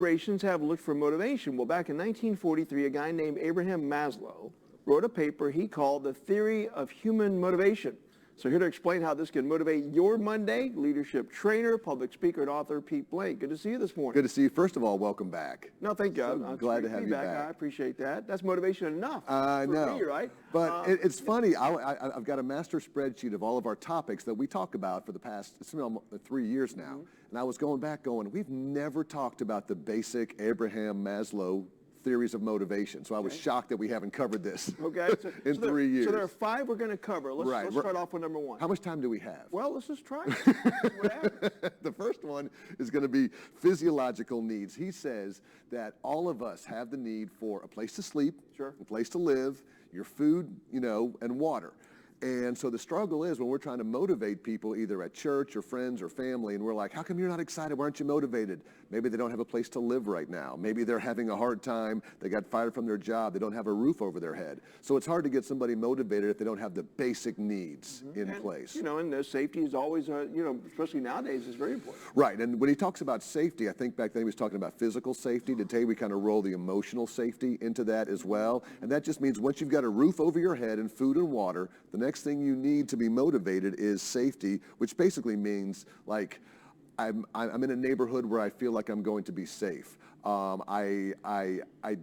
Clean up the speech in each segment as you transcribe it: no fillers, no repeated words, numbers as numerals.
Generations have looked for motivation. Well, back in 1943, a guy named Abraham Maslow wrote a paper he called The Theory of Human Motivation. So here to explain how this can motivate your Monday, leadership trainer, public speaker, and author Pete Blank. Good to see you this morning. Good to see you. First of all, welcome back. No, thank you. I'm glad to have you back. I appreciate that. That's motivation enough I for know. me, right? But it's funny. I've got a master spreadsheet of all of our topics that we talk about for the past 3 years now. And I was going back we've never talked about the basic Abraham Maslow theories of motivation. So I was shocked that we haven't covered this in 3 years. So there are 5 we're going to cover. Let's start off with number 1. How much time do we have? Well, let's just try it. The first one is going to be physiological needs. He says that all of us have the need for a place to sleep, a place to live, your food, and water. And so the struggle is when we're trying to motivate people either at church or friends or family, and we're like, how come you're not excited? Why aren't you motivated? Maybe they don't have a place to live right now. Maybe they're having a hard time. They got fired from their job. They don't have a roof over their head. So it's hard to get somebody motivated if they don't have the basic needs in place. And safety is always, especially nowadays, is very important. Right. And when he talks about safety, I think back then he was talking about physical safety. Today we kind of roll the emotional safety into that as well. And that just means once you've got a roof over your head and food and water, the next thing you need to be motivated is safety, which basically means like I'm in a neighborhood where I feel like I'm going to be safe. I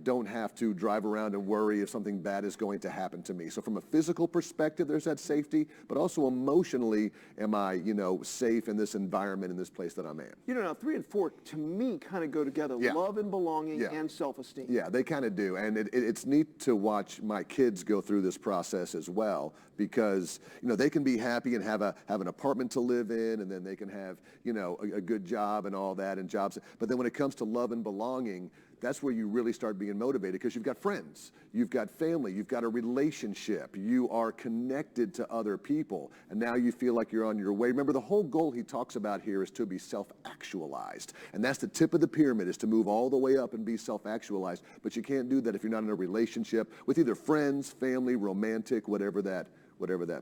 don't have to drive around and worry if something bad is going to happen to me. So from a physical perspective, there's that safety, but also emotionally, am I, safe in this environment, in this place that I'm in? Now 3 and 4 to me kind of go together. Love and belonging and self-esteem. Yeah, they kind of do. And it's neat to watch my kids go through this process as well, because, they can be happy and have an apartment to live in, and then they can have, a good job and all that and jobs. But then when it comes to love and belonging, that's where you really start being motivated, because you've got friends, you've got family, you've got a relationship, you are connected to other people, and now you feel like you're on your way. Remember, the whole goal he talks about here is to be self-actualized, and that's the tip of the pyramid, is to move all the way up and be self-actualized. But you can't do that if you're not in a relationship with either friends, family, romantic, whatever that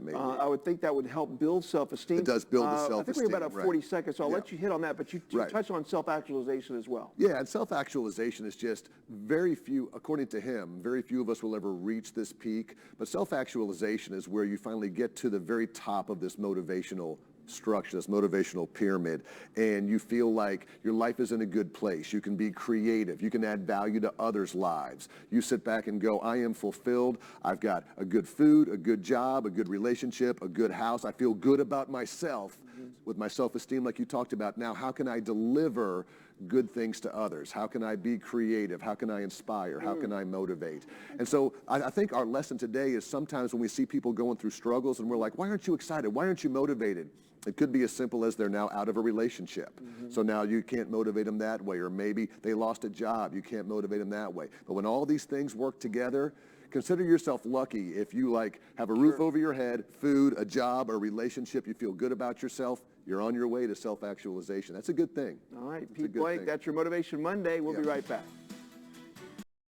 may be. I would think that would help build self-esteem. It does build the self-esteem. I think we're about 40 seconds, so I'll let you hit on that, but you touch on self-actualization as well. Yeah, and self-actualization is just very few, according to him, very few of us will ever reach this peak, but self-actualization is where you finally get to the very top of this motivational structure, this motivational pyramid, and you feel like your life is in a good place. You can be creative. You can add value to others' lives. You sit back and go, I am fulfilled. I've got a good food, a good job, a good relationship, a good house. I feel good about myself with my self-esteem like you talked about. Now, how can I deliver good things to others? How can I be creative? How can I inspire? How can I motivate? And so I think our lesson today is sometimes when we see people going through struggles and we're like, why aren't you excited? Why aren't you motivated? It could be as simple as they're now out of a relationship. So now you can't motivate them that way. Or maybe they lost a job. You can't motivate them that way. But when all these things work together, consider yourself lucky if you have a roof over your head, food, a job, a relationship, you feel good about yourself, you're on your way to self-actualization. That's a good thing. All right, Pete Blank, that's your Motivation Monday. We'll be right back.